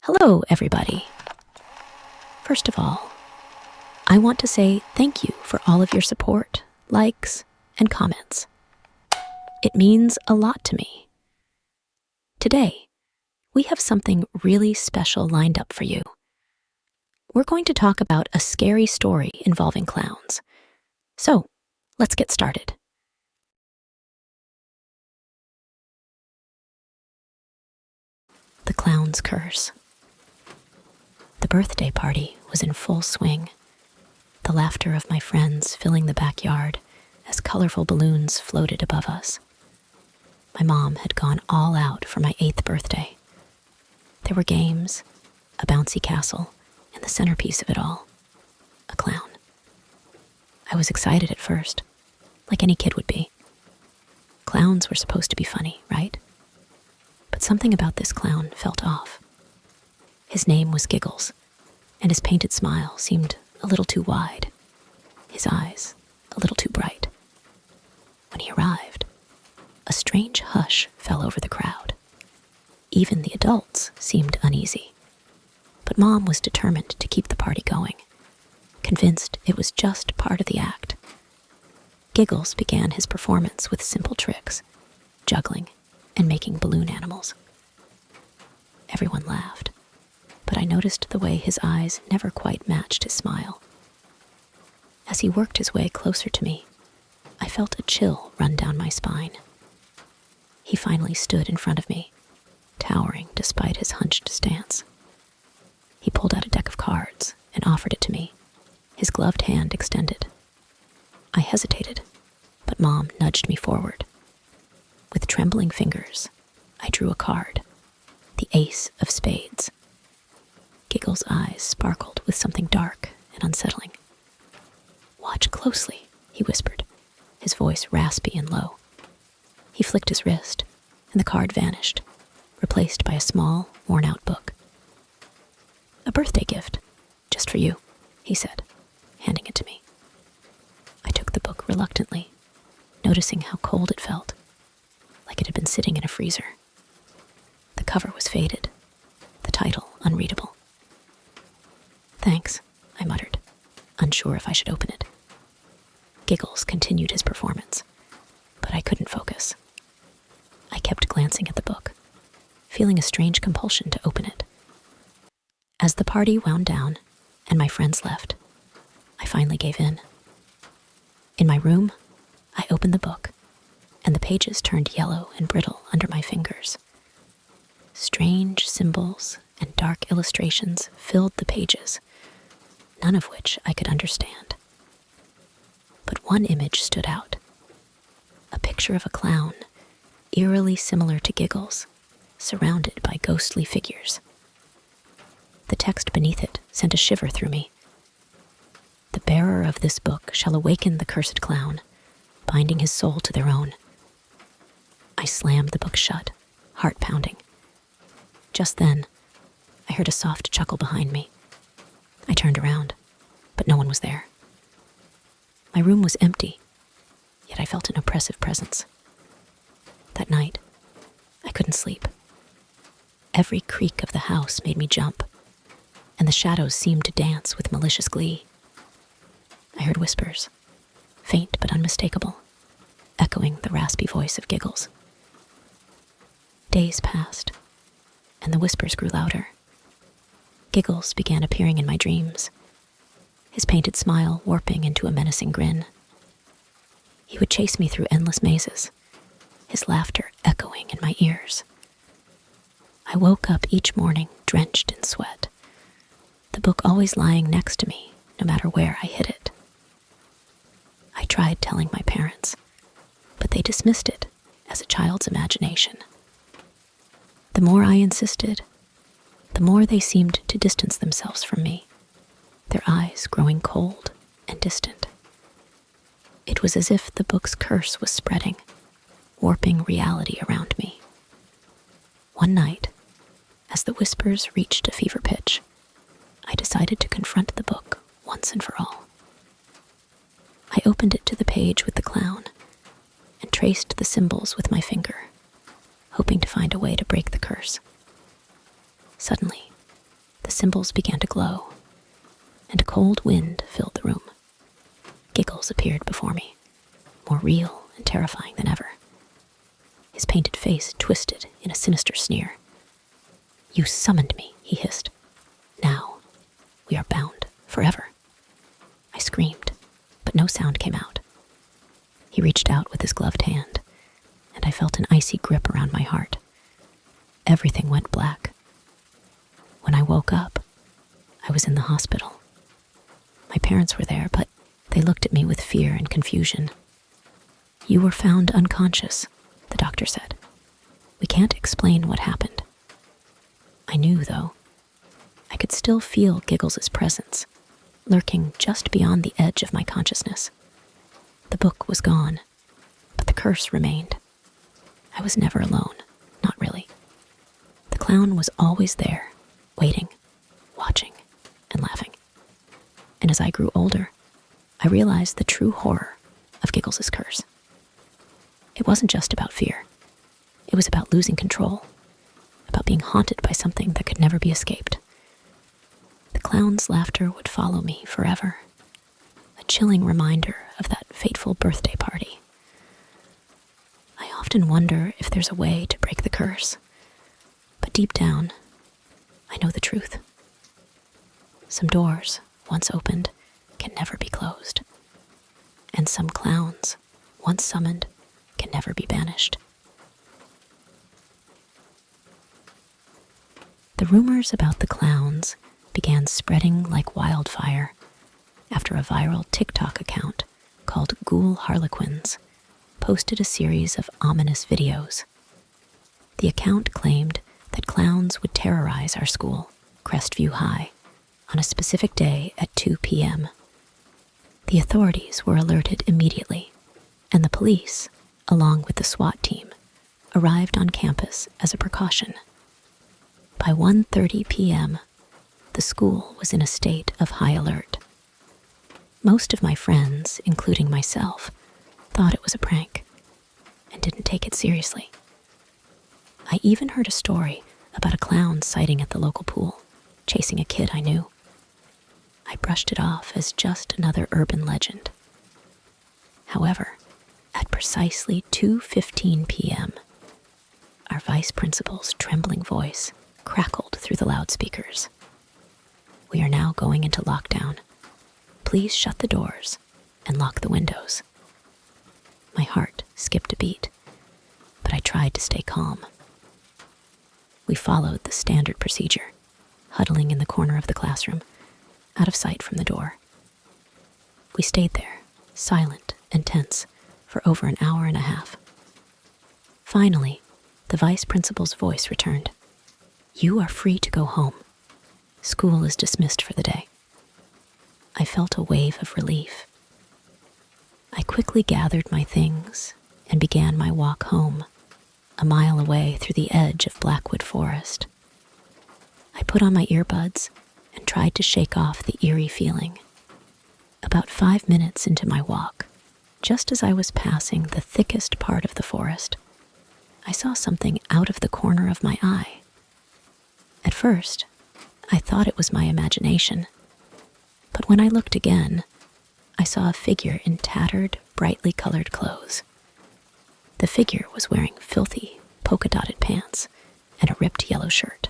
Hello, everybody. First of all, I want to say thank you for all of your support, likes, and comments. It means a lot to me. Today, we have something really special lined up for you. We're going to talk about a scary story involving clowns. So, let's get started. The Clown's Curse. The birthday party was in full swing, the laughter of my friends filling the backyard as colorful balloons floated above us. My mom had gone all out for my 8th birthday. There were games, a bouncy castle, and the centerpiece of it all, a clown. I was excited at first, like any kid would be. Clowns were supposed to be funny, right? But something about this clown felt off. His name was Giggles, and his painted smile seemed a little too wide, his eyes a little too bright. When he arrived, a strange hush fell over the crowd. Even the adults seemed uneasy. But Mom was determined to keep the party going, convinced it was just part of the act. Giggles began his performance with simple tricks, juggling and making balloon animals. Everyone laughed, but I noticed the way his eyes never quite matched his smile. As he worked his way closer to me, I felt a chill run down my spine. He finally stood in front of me, towering despite his hunched stance. He pulled out a deck of cards and offered it to me, his gloved hand extended. I hesitated, but Mom nudged me forward. With trembling fingers, I drew a card, the Ace of Spades. Giggle's eyes sparkled with something dark and unsettling. "Watch closely," he whispered, his voice raspy and low. He flicked his wrist, and the card vanished, replaced by a small, worn-out book. "A birthday gift, just for you," he said, handing it to me. I took the book reluctantly, noticing how cold it felt, like it had been sitting in a freezer. The cover was faded, the title unreadable. "Thanks," I muttered, unsure if I should open it. Giggles continued his performance, but I couldn't focus. I kept glancing at the book, feeling a strange compulsion to open it. As the party wound down and my friends left, I finally gave in. In my room, I opened the book, and the pages turned yellow and brittle under my fingers. Strange symbols and dark illustrations filled the pages, none of which I could understand. But one image stood out, a picture of a clown, eerily similar to Giggles, surrounded by ghostly figures. The text beneath it sent a shiver through me. "The bearer of this book shall awaken the cursed clown, binding his soul to their own." I slammed the book shut, heart pounding. Just then, I heard a soft chuckle behind me. I turned around, but no one was there. My room was empty, yet I felt an oppressive presence. That night, I couldn't sleep. Every creak of the house made me jump, and the shadows seemed to dance with malicious glee. I heard whispers, faint but unmistakable, echoing the raspy voice of Giggles. Days passed, and the whispers grew louder. Giggles began appearing in my dreams, his painted smile warping into a menacing grin. He would chase me through endless mazes, his laughter echoing in my ears. I woke up each morning drenched in sweat, the book always lying next to me, no matter where I hid it. I tried telling my parents, but they dismissed it as a child's imagination. The more I insisted, the more they seemed to distance themselves from me, their eyes growing cold and distant. It was as if the book's curse was spreading, warping reality around me. One night, as the whispers reached a fever pitch, I decided to confront the book once and for all. I opened it to the page with the clown and traced the symbols with my finger, hoping to find a way to break the curse. Suddenly, symbols began to glow, and a cold wind filled the room. Giggles appeared before me, more real and terrifying than ever. His painted face twisted in a sinister sneer. "You summoned me," he hissed. "Now, we are bound forever." I screamed, but no sound came out. He reached out with his gloved hand, and I felt an icy grip around my heart. Everything went black. When I woke up, I was in the hospital. My parents were there, but they looked at me with fear and confusion. "You were found unconscious," the doctor said. "We can't explain what happened." I knew, though. I could still feel Giggles's presence, lurking just beyond the edge of my consciousness. The book was gone, but the curse remained. I was never alone, not really. The clown was always there, waiting, watching, and laughing. And as I grew older, I realized the true horror of Giggles's curse. It wasn't just about fear. It was about losing control, about being haunted by something that could never be escaped. The clown's laughter would follow me forever, a chilling reminder of that fateful birthday party. I often wonder if there's a way to break the curse, but deep down, I know the truth. Some doors, once opened, can never be closed, and some clowns, once summoned, can never be banished. The rumors about the clowns began spreading like wildfire after a viral TikTok account called Ghoul Harlequins posted a series of ominous videos. The account claimed that clowns would terrorize our school, Crestview High, on a specific day at 2 p.m. The authorities were alerted immediately, and the police, along with the SWAT team, arrived on campus as a precaution. By 1:30 p.m., the school was in a state of high alert. Most of my friends, including myself, thought it was a prank and didn't take it seriously. I even heard a story about a clown sighting at the local pool, chasing a kid I knew. I brushed it off as just another urban legend. However, at precisely 2:15 p.m., our vice principal's trembling voice crackled through the loudspeakers. "We are now going into lockdown. Please shut the doors and lock the windows." My heart skipped a beat, but I tried to stay calm. We followed the standard procedure, huddling in the corner of the classroom, out of sight from the door. We stayed there, silent and tense, for over an hour and a half. Finally, the vice principal's voice returned. "You are free to go home. School is dismissed for the day." I felt a wave of relief. I quickly gathered my things and began my walk home, a mile away through the edge of Blackwood Forest. I put on my earbuds and tried to shake off the eerie feeling. About 5 minutes into my walk, just as I was passing the thickest part of the forest, I saw something out of the corner of my eye. At first, I thought it was my imagination, but when I looked again, I saw a figure in tattered, brightly colored clothes. The figure was wearing filthy, polka-dotted pants and a ripped yellow shirt.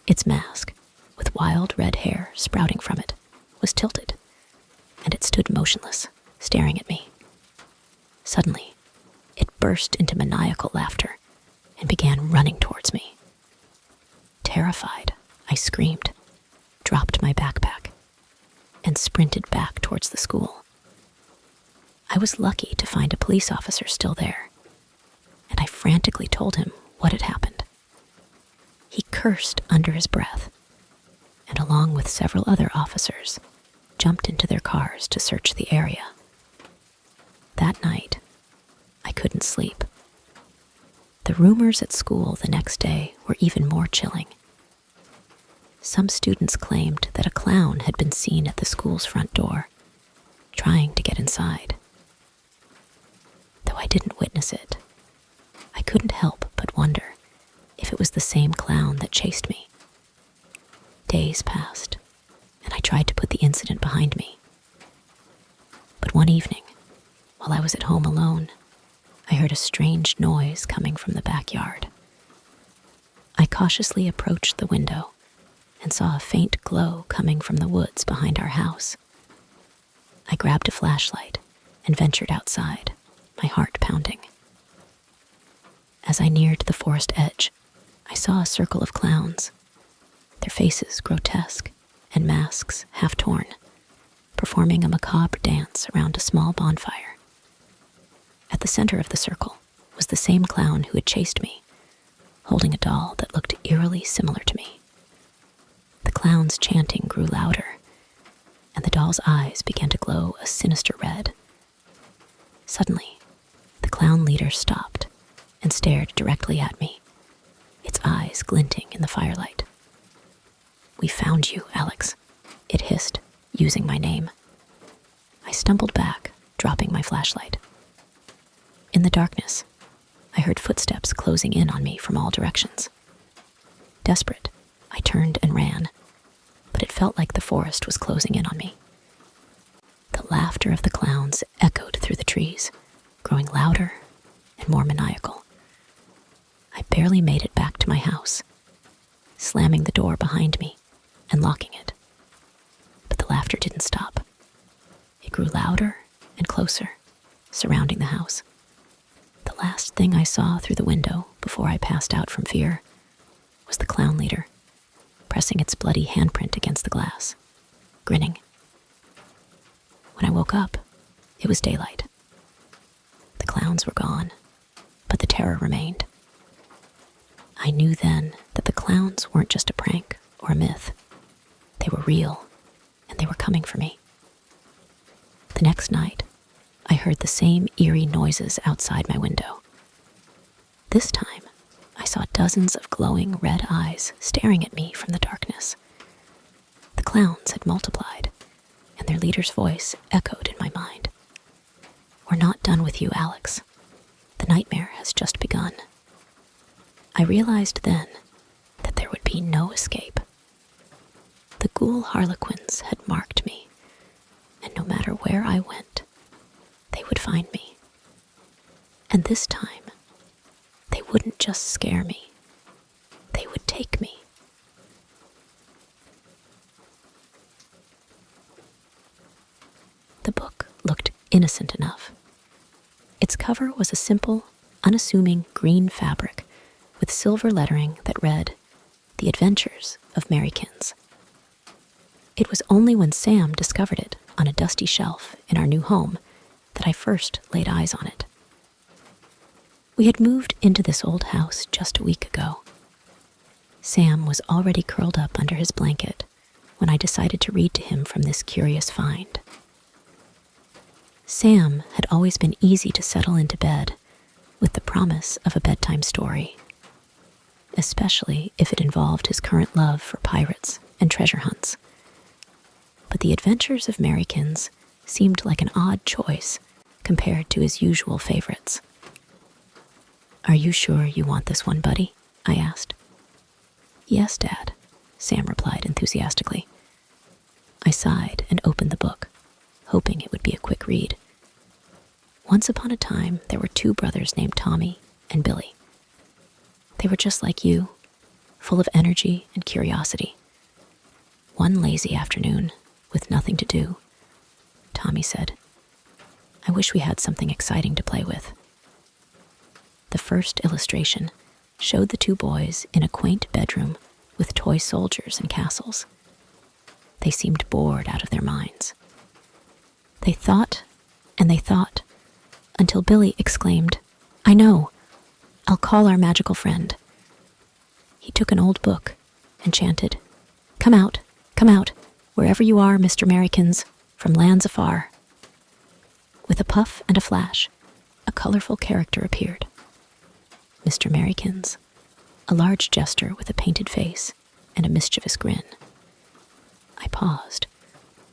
Its mask, with wild red hair sprouting from it, was tilted, and it stood motionless, staring at me. Suddenly, it burst into maniacal laughter and began running towards me. Terrified, I screamed, dropped my backpack, and sprinted back towards the school. I was lucky to find a police officer still there, and I frantically told him what had happened. He cursed under his breath, and along with several other officers, jumped into their cars to search the area. That night, I couldn't sleep. The rumors at school the next day were even more chilling. Some students claimed that a clown had been seen at the school's front door, trying to get inside. Though I didn't witness it, I couldn't help but wonder if it was the same clown that chased me. Days passed, and I tried to put the incident behind me. But one evening, while I was at home alone, I heard a strange noise coming from the backyard. I cautiously approached the window and saw a faint glow coming from the woods behind our house. I grabbed a flashlight and ventured outside, my heart pounding. As I neared the forest edge, I saw a circle of clowns, their faces grotesque and masks half torn, performing a macabre dance around a small bonfire. At the center of the circle was the same clown who had chased me, holding a doll that looked eerily similar to me. The clown's chanting grew louder, and the doll's eyes began to glow a sinister red. Suddenly, the clown leader stopped and stared directly at me, its eyes glinting in the firelight. "We found you, Alex," it hissed, using my name. I stumbled back, dropping my flashlight. In the darkness, I heard footsteps closing in on me from all directions. Desperate, I turned and ran, but it felt like the forest was closing in on me. The laughter of the clowns echoed through the trees, growing louder and more maniacal. I barely made it back to my house, slamming the door behind me and locking it. But the laughter didn't stop. It grew louder and closer, surrounding the house. The last thing I saw through the window before I passed out from fear was the clown leader, pressing its bloody handprint against the glass, grinning. When I woke up, it was daylight. The clowns were gone, but the terror remained. I knew then that the clowns weren't just a prank or a myth. They were real, and they were coming for me. The next night, I heard the same eerie noises outside my window. This time, I saw dozens of glowing red eyes staring at me from the darkness. The clowns had multiplied, and their leader's voice echoed in my mind. "We're not done with you, Alex. The nightmare has just begun." I realized then that there would be no escape. The ghoul harlequins had marked me, and no matter where I went, they would find me. And this time, they wouldn't just scare me, they would take me. The book looked innocent enough. Its cover was a simple, unassuming green fabric with silver lettering that read, "The Adventures of Marykins." It was only when Sam discovered it on a dusty shelf in our new home that I first laid eyes on it. We had moved into this old house just a week ago. Sam was already curled up under his blanket when I decided to read to him from this curious find. Sam had always been easy to settle into bed with the promise of a bedtime story, especially if it involved his current love for pirates and treasure hunts. But The Adventures of Marykins seemed like an odd choice compared to his usual favorites. "Are you sure you want this one, buddy?" I asked. "Yes, Dad," Sam replied enthusiastically. I sighed and opened the book, hoping it would be a quick read. Once upon a time, there were two brothers named Tommy and Billy. They were just like you, full of energy and curiosity. One lazy afternoon, with nothing to do, Tommy said, "I wish we had something exciting to play with." The first illustration showed the two boys in a quaint bedroom with toy soldiers and castles. They seemed bored out of their minds. They thought and they thought, until Billy exclaimed, "I know! I'll call our magical friend." He took an old book and chanted, come out, wherever you are, Mr. Marykins, from lands afar." With a puff and a flash, a colorful character appeared. Mr. Marykins, a large jester with a painted face and a mischievous grin. I paused,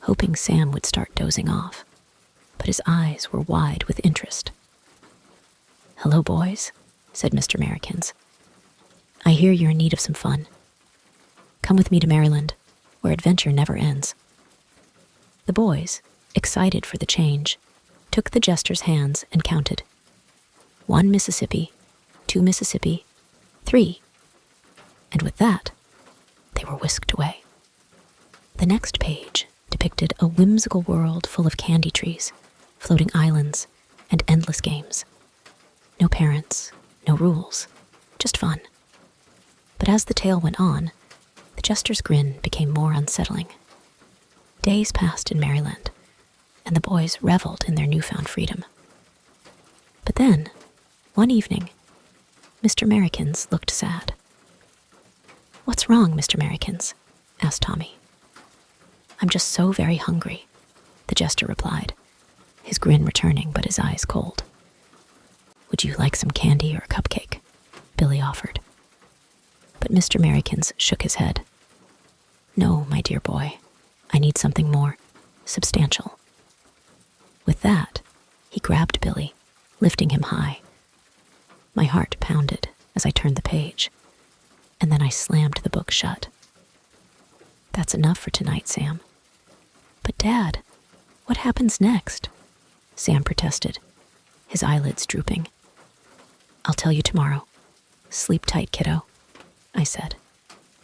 hoping Sam would start dozing off, but his eyes were wide with interest. "Hello, boys," said Mr. Marykins. "I hear you're in need of some fun. Come with me to Maryland. where adventure never ends. The boys, excited for the change, took the jester's hands and counted. 1 Mississippi, 2 Mississippi, 3. And with that, they were whisked away. The next page depicted a whimsical world full of candy trees, floating islands, and endless games. No parents, no rules, just fun. But as the tale went on, the jester's grin became more unsettling. Days passed in Maryland, and the boys reveled in their newfound freedom. But then, one evening, Mr. Merrikins looked sad. "What's wrong, Mr. Merrikins?" asked Tommy. "I'm just so very hungry," the jester replied, his grin returning but his eyes cold. "Would you like some candy or a cupcake?" Billy offered. But Mr. Merrikins shook his head. "No, my dear boy, I need something more substantial." With that, he grabbed Billy, lifting him high. My heart pounded as I turned the page, and then I slammed the book shut. "That's enough for tonight, Sam." "But Dad, what happens next?" Sam protested, his eyelids drooping. "I'll tell you tomorrow. Sleep tight, kiddo," I said,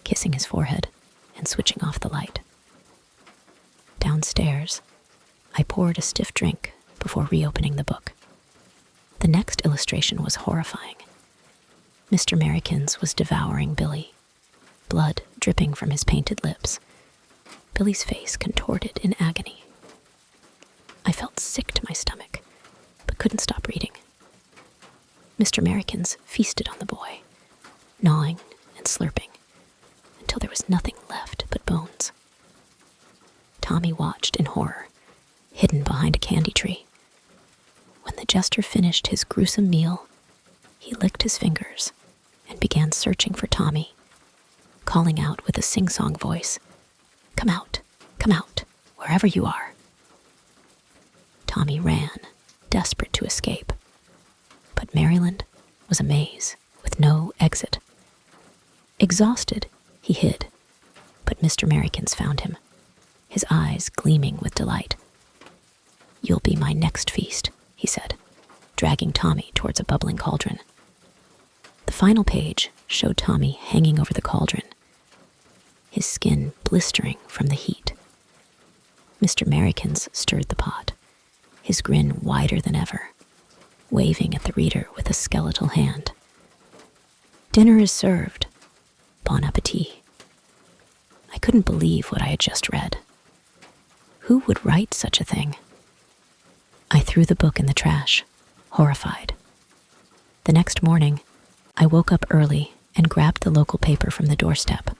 kissing his forehead and switching off the light. Downstairs, I poured a stiff drink before reopening the book. The next illustration was horrifying. Mr. Merrikins was devouring Billy, blood dripping from his painted lips. Billy's face contorted in agony. I felt sick to my stomach, but couldn't stop reading. Mr. Merrikins feasted on the boy, gnawing and slurping, until there was nothing left but bones. Tommy watched in horror, hidden behind a candy tree. When the jester finished his gruesome meal, he licked his fingers and began searching for Tommy, calling out with a sing-song voice, come out, wherever you are." Tommy ran, desperate to escape. But Maryland was a maze with no exit. Exhausted, he hid, but Mr. Merrikins found him, his eyes gleaming with delight. "You'll be my next feast," he said, dragging Tommy towards a bubbling cauldron. The final page showed Tommy hanging over the cauldron, his skin blistering from the heat. Mr. Merrikins stirred the pot, his grin wider than ever, waving at the reader with a skeletal hand. "Dinner is served. Bon appetit." I couldn't believe what I had just read. Who would write such a thing? I threw the book in the trash, horrified. The next morning, I woke up early and grabbed the local paper from the doorstep.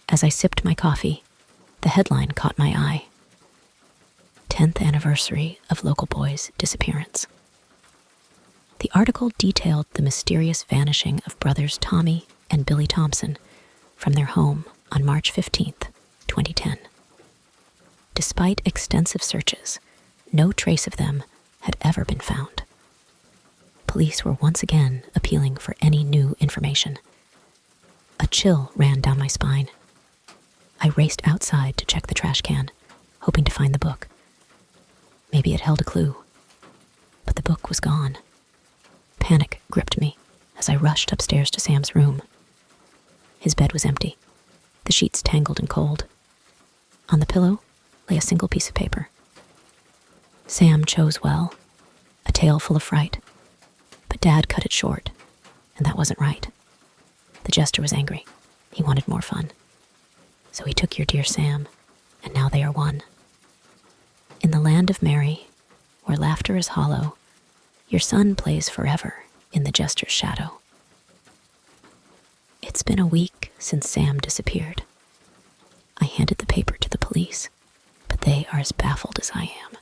As I sipped my coffee, the headline caught my eye. 10th anniversary of local boy's disappearance. The article detailed the mysterious vanishing of brothers Tommy and Billy Thompson from their home on March 15th, 2010. Despite extensive searches, no trace of them had ever been found. Police were once again appealing for any new information. A chill ran down my spine. I raced outside to check the trash can, hoping to find the book. Maybe it held a clue. But the book was gone. Panic gripped me as I rushed upstairs to Sam's room. His bed was empty, the sheets tangled and cold. On the pillow lay a single piece of paper. Sam chose well, a tale full of fright. But Dad cut it short, and that wasn't right. The jester was angry. He wanted more fun. So he took your dear Sam, and now they are one. In the land of Mary, where laughter is hollow, your son plays forever in the jester's shadow. It's been a week since Sam disappeared. I handed the paper to the police, but they are as baffled as I am.